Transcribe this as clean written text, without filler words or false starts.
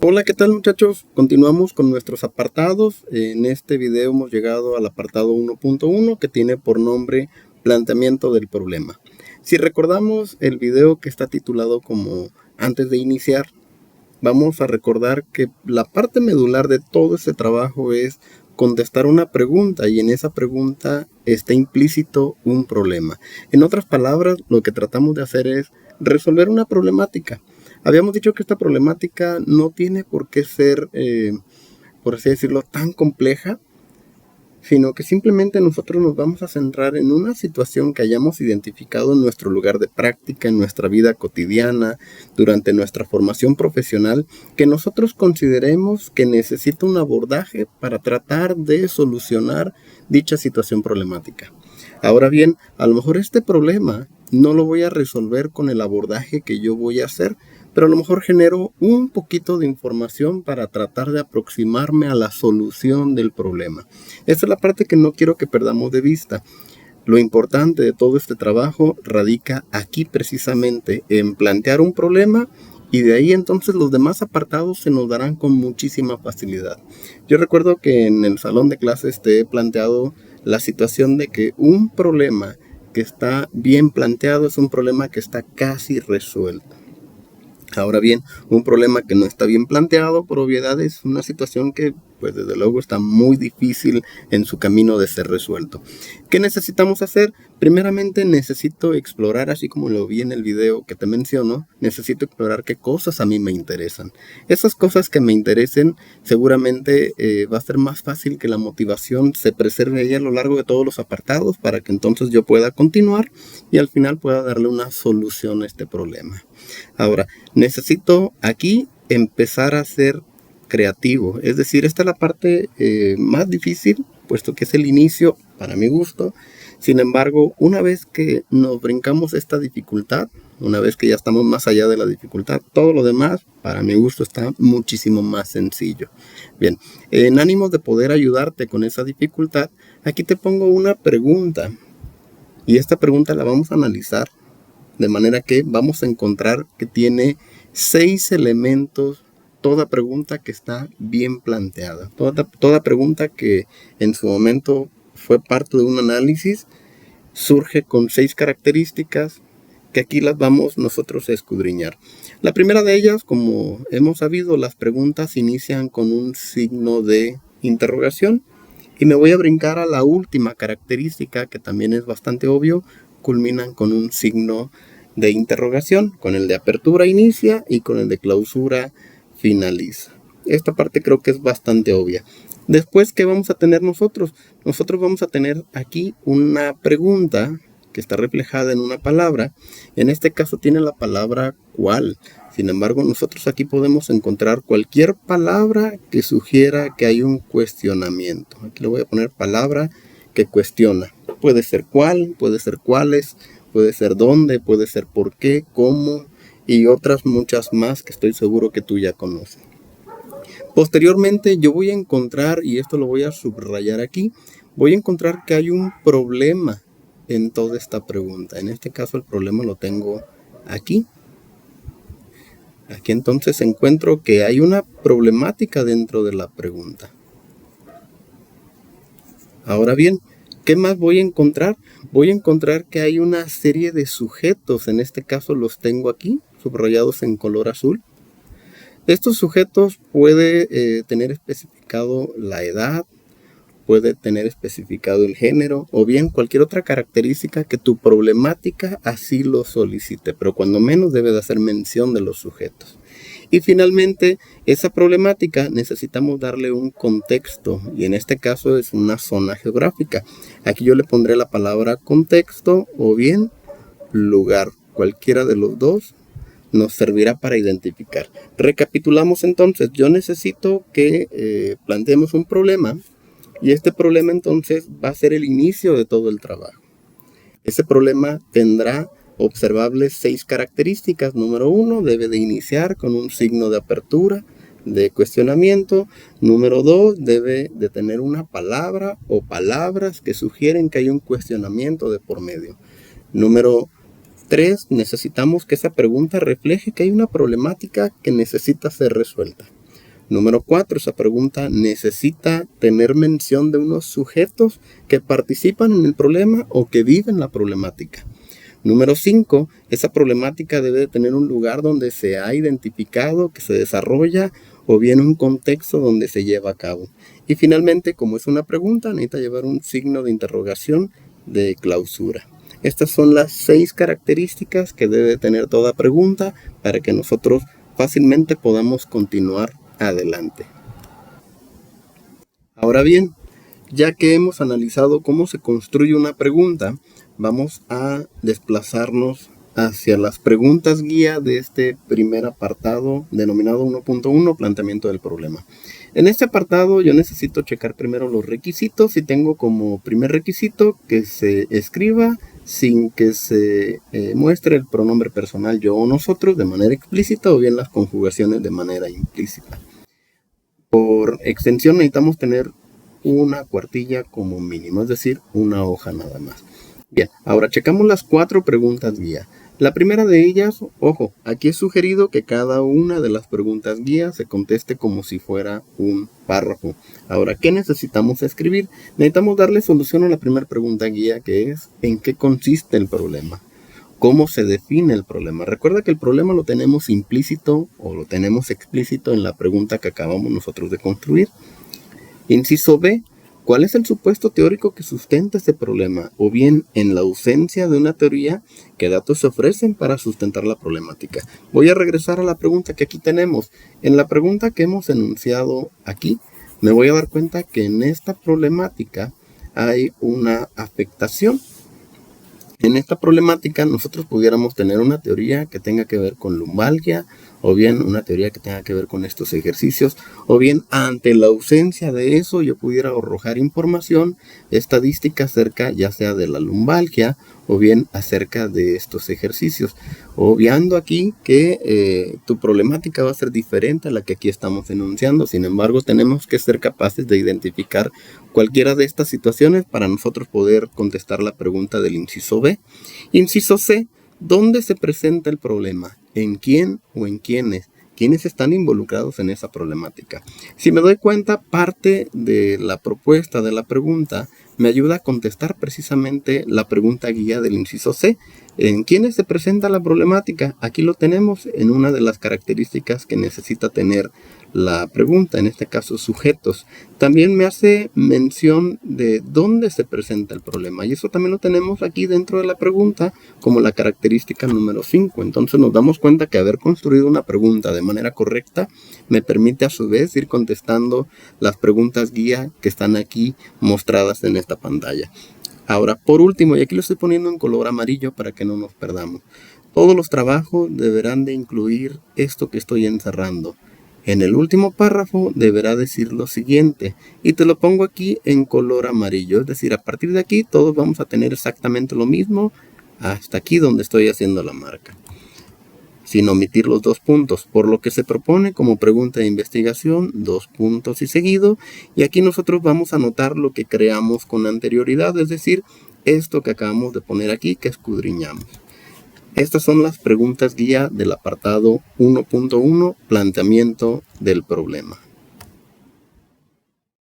Hola, ¿qué tal muchachos? Continuamos con nuestros apartados. En este video hemos llegado al apartado 1.1 que tiene por nombre planteamiento del problema. Si recordamos el video que está titulado como antes de iniciar, vamos a recordar que la parte medular de todo este trabajo es contestar una pregunta y en esa pregunta está implícito un problema. En otras palabras, lo que tratamos de hacer es resolver una problemática. Habíamos dicho que esta problemática no tiene por qué ser, por así decirlo, tan compleja, sino que simplemente nosotros nos vamos a centrar en una situación que hayamos identificado en nuestro lugar de práctica, en nuestra vida cotidiana, durante nuestra formación profesional, que nosotros consideremos que necesita un abordaje para tratar de solucionar dicha situación problemática. Ahora bien, a lo mejor este problema no lo voy a resolver con el abordaje que yo voy a hacer, pero a lo mejor genero un poquito de información para tratar de aproximarme a la solución del problema. Esta es la parte que no quiero que perdamos de vista. Lo importante de todo este trabajo radica aquí precisamente en plantear un problema y de ahí entonces los demás apartados se nos darán con muchísima facilidad. Yo recuerdo que en el salón de clases te he planteado la situación de que un problema que está bien planteado es un problema que está casi resuelto. Ahora bien, un problema que no está bien planteado, por obviedad, es una situación que, pues desde luego, está muy difícil en su camino de ser resuelto. ¿Qué necesitamos hacer? Primeramente necesito explorar, así como lo vi en el video que te menciono, necesito explorar qué cosas a mí me interesan. Esas cosas que me interesen, seguramente va a ser más fácil que la motivación se preserve ahí a lo largo de todos los apartados para que entonces yo pueda continuar y al final pueda darle una solución a este problema. Ahora, necesito aquí empezar a ser creativo. Es decir, esta es la parte más difícil, puesto que es el inicio, para mi gusto. Sin embargo, una vez que nos brincamos esta dificultad, una vez que ya estamos más allá de la dificultad, todo lo demás, para mi gusto, está muchísimo más sencillo. Bien, en ánimos de poder ayudarte con esa dificultad, aquí te pongo una pregunta. Y esta pregunta la vamos a analizar de manera que vamos a encontrar que tiene 6 elementos, toda pregunta que está bien planteada, toda pregunta que en su momento fue parte de un análisis, surge con 6 características que aquí las vamos nosotros a escudriñar. La primera de ellas, como hemos sabido, las preguntas inician con un signo de interrogación y me voy a brincar a la última característica que también es bastante obvio, culminan con un signo de interrogación, con el de apertura inicia y con el de clausura finaliza. Esta parte creo que es bastante obvia. Después, ¿qué vamos a tener nosotros? Nosotros vamos a tener aquí una pregunta que está reflejada en una palabra. En este caso tiene la palabra ¿cuál? Sin embargo, nosotros aquí podemos encontrar cualquier palabra que sugiera que hay un cuestionamiento. Aquí le voy a poner palabra que cuestiona. Puede ser cuál, puede ser cuáles, puede ser dónde, puede ser por qué, cómo y otras muchas más que estoy seguro que tú ya conoces. Posteriormente yo voy a encontrar, y esto lo voy a subrayar aquí, voy a encontrar que hay un problema en toda esta pregunta. En este caso el problema lo tengo aquí. Aquí entonces encuentro que hay una problemática dentro de la pregunta. Ahora bien, ¿qué más voy a encontrar? Voy a encontrar que hay una serie de sujetos, en este caso los tengo aquí, subrayados en color azul. Estos sujetos puede tener especificado la edad, puede tener especificado el género o bien cualquier otra característica que tu problemática así lo solicite, pero cuando menos debe de hacer mención de los sujetos. Y finalmente, esa problemática necesitamos darle un contexto y en este caso es una zona geográfica. Aquí yo le pondré la palabra contexto o bien lugar, cualquiera de los dos nos servirá para identificar. Recapitulamos entonces, yo necesito que planteemos un problema y este problema entonces va a ser el inicio de todo el trabajo. Ese problema tendrá observables 6 características. Número 1, debe de iniciar con un signo de apertura, de cuestionamiento. Número 2, debe de tener una palabra o palabras que sugieren que hay un cuestionamiento de por medio. Número 3, necesitamos que esa pregunta refleje que hay una problemática que necesita ser resuelta. Número 4, esa pregunta necesita tener mención de unos sujetos que participan en el problema o que viven la problemática. Número 5, esa problemática debe de tener un lugar donde se ha identificado, que se desarrolla, o bien un contexto donde se lleva a cabo. Y finalmente, como es una pregunta, necesita llevar un signo de interrogación de clausura. Estas son las 6 características que debe tener toda pregunta para que nosotros fácilmente podamos continuar adelante. Ahora bien, ya que hemos analizado cómo se construye una pregunta, vamos a desplazarnos hacia las preguntas guía de este primer apartado denominado 1.1, planteamiento del problema. En este apartado yo necesito checar primero los requisitos y tengo como primer requisito que se escriba sin que se muestre el pronombre personal yo o nosotros de manera explícita o bien las conjugaciones de manera implícita. Por extensión necesitamos tener una cuartilla como mínimo, es decir, una hoja nada más. Bien, ahora checamos las 4 preguntas guía. La primera de ellas, ojo, aquí es sugerido que cada una de las preguntas guía se conteste como si fuera un párrafo. Ahora, ¿qué necesitamos escribir? Necesitamos darle solución a la primera pregunta guía, que es ¿en qué consiste el problema? ¿Cómo se define el problema? Recuerda que el problema lo tenemos implícito o lo tenemos explícito en la pregunta que acabamos nosotros de construir. Inciso B. ¿Cuál es el supuesto teórico que sustenta este problema? O bien, en la ausencia de una teoría, ¿qué datos se ofrecen para sustentar la problemática? Voy a regresar a la pregunta que aquí tenemos. En la pregunta que hemos enunciado aquí, me voy a dar cuenta que en esta problemática hay una afectación. En esta problemática nosotros pudiéramos tener una teoría que tenga que ver con lumbalgia, o bien una teoría que tenga que ver con estos ejercicios, o bien ante la ausencia de eso yo pudiera arrojar información estadística acerca ya sea de la lumbalgia o bien acerca de estos ejercicios, obviando aquí que tu problemática va a ser diferente a la que aquí estamos enunciando. Sin embargo, tenemos que ser capaces de identificar cualquiera de estas situaciones para nosotros poder contestar la pregunta del inciso B. Inciso C, ¿dónde se presenta el problema? ¿En quién o en quiénes? ¿Quiénes están involucrados en esa problemática? Si me doy cuenta, parte de la propuesta de la pregunta me ayuda a contestar precisamente la pregunta guía del inciso C. ¿En quiénes se presenta la problemática? Aquí lo tenemos en una de las características que necesita tener la pregunta, en este caso sujetos. También me hace mención de dónde se presenta el problema y eso también lo tenemos aquí dentro de la pregunta como la característica número 5. Entonces nos damos cuenta que haber construido una pregunta de manera correcta me permite a su vez ir contestando las preguntas guía que están aquí mostradas en esta pantalla. Ahora, por último, y aquí lo estoy poniendo en color amarillo para que no nos perdamos, todos los trabajos deberán de incluir esto que estoy encerrando. En el último párrafo deberá decir lo siguiente, y te lo pongo aquí en color amarillo, es decir, a partir de aquí todos vamos a tener exactamente lo mismo hasta aquí donde estoy haciendo la marca, sin omitir los 2 puntos, por lo que se propone como pregunta de investigación 2 puntos y seguido, y aquí nosotros vamos a anotar lo que creamos con anterioridad, es decir, esto que acabamos de poner aquí que escudriñamos. Estas son las preguntas guía del apartado 1.1, planteamiento del problema.